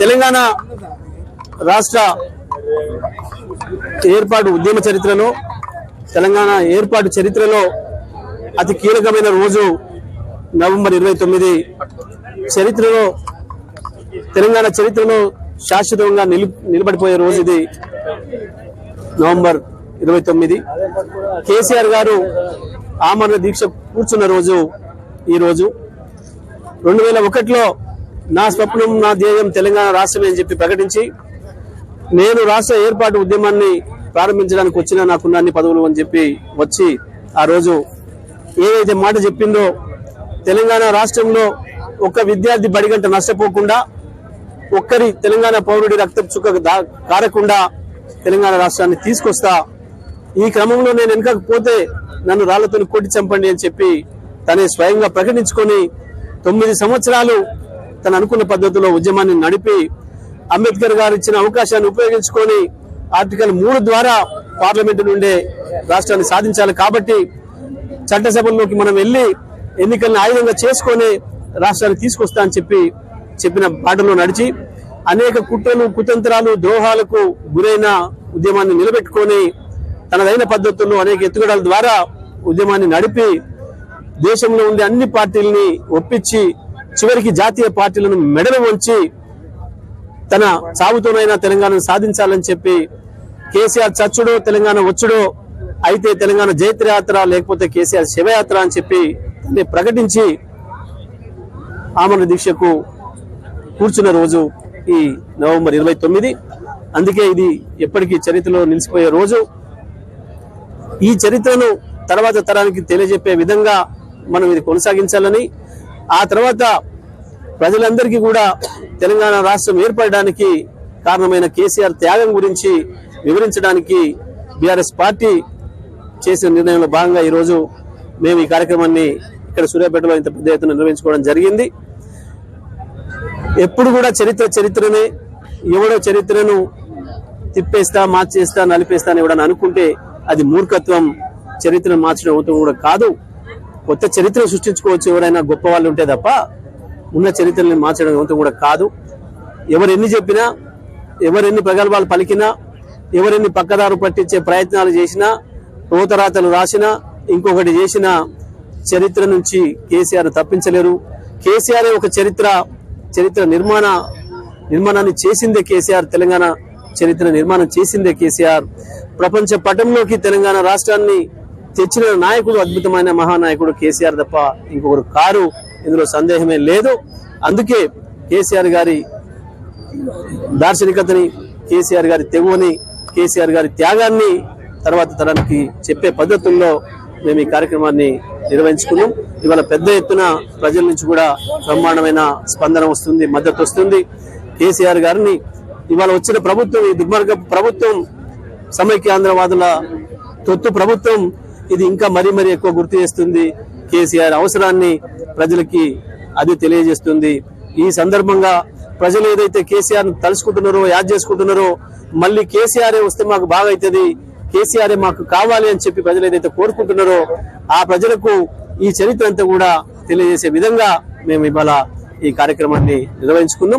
తెలంగాణ రాష్ట్ర ఏర్పాటు ఉద్యమ చరిత్రలో తెలంగాణ ఏర్పాటు చరిత్రలో అతి కీలకమైన రోజు నవంబర్ 29 చరిత్రలో తెలంగాణ చరిత్రలో శాశ్వతంగా నిలబడిపోయే రోజు ఇది నవంబర్ 29 కేసీఆర్ గారు ఆమరణ దీక్ష కూర్చున్న రోజు ఈ రోజు 2001లో నా స్వప్నం నా ధ్యేయం తెలంగాణ రాష్ట్రమే అని చెప్పి ప్రకటించి నేను రాష్ట్ర ఏర్పాటు ఉద్యమాన్ని ప్రారంభించడానికి వచ్చిన నాకున్న అన్ని పదవులు అని చెప్పి వచ్చి ఆ రోజు ఏదైతే మాట చెప్పిందో తెలంగాణ రాష్ట్రంలో ఒక్క విద్యార్థి బడిగంట నష్టపోకుండా ఒక్కరి తెలంగాణ పౌరుడి రక్తం చుక్క కారకుండా తెలంగాణ రాష్ట్రాన్ని తీసుకొస్తా, ఈ క్రమంలో నేను వెనకపోతే నన్ను రాళ్లతో కొట్టి చంపండి అని చెప్పి తనే స్వయంగా ప్రకటించుకొని 9 సంవత్సరాలు తను అనుకున్న పద్ధతిలో ఉద్యమాన్ని నడిపి అంబేద్కర్ గారు ఇచ్చిన అవకాశాన్ని ఉపయోగించుకొని ఆర్టికల్ 3 ద్వారా పార్లమెంటు నుండే రాష్ట్రాన్ని సాధించాలి కాబట్టి చట్టసభల్లోకి మనం వెళ్లి ఎన్నికలను ఆయుధంగా చేసుకొని రాష్ట్రాన్ని తీసుకొస్తా అని చెప్పిన బాటలో నడిచి అనేక కుట్రలు కుతంత్రాలు ద్రోహాలకు గురైన ఉద్యమాన్ని నిలబెట్టుకొని తనదైన పద్ధతుల్లో అనేక ఎత్తుగడల ద్వారా ఉద్యమాన్ని నడిపి దేశంలో ఉండే అన్ని పార్టీలని ఒప్పించి చివరికి జాతీయ పార్టీలను మెడలు వంచి తన సాగుతోనైనా తెలంగాణను సాధించాలని చెప్పి కేసీఆర్ చచ్చుడో తెలంగాణ వచ్చుడో అయితే తెలంగాణ జైత్రయాత్ర లేకపోతే కేసీఆర్ శివయాత్ర అని చెప్పి ప్రకటించి ఆమరణ దీక్షకు కూర్చున్న రోజు ఈ నవంబర్ 29. అందుకే ఇది ఎప్పటికీ చరిత్రలో నిలిచిపోయే రోజు. ఈ చరిత్రను తర్వాత తరానికి తెలియజెప్పే విధంగా మనం ఇది కొనసాగించాలని, ఆ తర్వాత ప్రజలందరికీ కూడా తెలంగాణ రాష్ట్రం ఏర్పడడానికి కారణమైన కేసీఆర్ త్యాగం గురించి వివరించడానికి బీఆర్ఎస్ పార్టీ చేసిన నిర్ణయంలో భాగంగా ఈరోజు మేము ఈ కార్యక్రమాన్ని ఇక్కడ సూర్యాపేటలో ఇంత పెద్ద ఎత్తున నిర్వహించుకోవడం జరిగింది. ఎప్పుడు కూడా చరిత్రనే, ఎవడో చరిత్రను తిప్పేస్తా మార్చేస్తా నలిపేస్తా అని ఎవడని అనుకుంటే అది మూర్ఖత్వం. చరిత్రను మార్చడం అవుతాం కూడా కాదు, కొత్త చరిత్రను సృష్టించుకోవచ్చు ఎవరైనా గొప్ప వాళ్ళు ఉంటే తప్ప ఉన్న చరిత్రని మార్చడం అవుతాం కూడా కాదు. ఎవరెన్ని చెప్పినా, ఎవరెన్ని ప్రగల్భాలు పలికినా, ఎవరెన్ని పక్కదారు పట్టించే ప్రయత్నాలు చేసినా, రోతరాతలు రాసినా, ఇంకొకటి చేసిన చరిత్ర నుంచి కేసీఆర్ తప్పించలేరు. కేసీఆర్ ఒక చరిత్ర నిర్మాణాన్ని చేసిందే కేసీఆర్. తెలంగాణ చరిత్ర నిర్మాణం చేసిందే కేసీఆర్. ప్రపంచ పటంలోకి తెలంగాణ రాష్ట్రాన్ని తెచ్చిన నాయకుడు, అద్భుతమైన మహానాయకుడు కేసీఆర్ తప్ప ఇంకొకరు కారు, ఇందులో సందేహమే లేదు. అందుకే కేసీఆర్ గారి దార్శనికతని, కేసీఆర్ గారి తెగువని, కేసీఆర్ గారి త్యాగాన్ని తర్వాత తరానికి చెప్పే పద్ధతుల్లో మేము ఈ కార్యక్రమాన్ని నిర్వహించుకున్నాం. ఇవాళ పెద్ద ఎత్తున ప్రజల నుంచి కూడా బ్రహ్మాండమైన స్పందన వస్తుంది, మద్దతు వస్తుంది. కేసీఆర్ గారిని ఇవాళ వచ్చిన ప్రభుత్వం, ఈ దుర్మార్గ ప్రభుత్వం, సమైక్యాంధ్రవాదుల తొత్తు ప్రభుత్వం, ఇది ఇంకా మరీ ఎక్కువ గుర్తు చేస్తుంది. కేసీఆర్ అవసరాన్ని ప్రజలకి అది తెలియజేస్తుంది. ఈ సందర్భంగా ప్రజలు ఏదైతే కేసీఆర్ తలుచుకుంటున్నారో, యాద్ చేసుకుంటున్నారో, మళ్ళీ కేసీఆర్ వస్తే మాకు బాగా అవుతుంది, కేసీఆర్ మాకు కావాలి అని చెప్పి ప్రజలు ఏదైతే కోరుకుంటున్నారో ఆ ప్రజలకు ఈ చరిత్ర అంతా కూడా తెలియజేసే విధంగా మేము ఇవాళ ఈ కార్యక్రమాన్ని నిర్వహించుకున్నాం.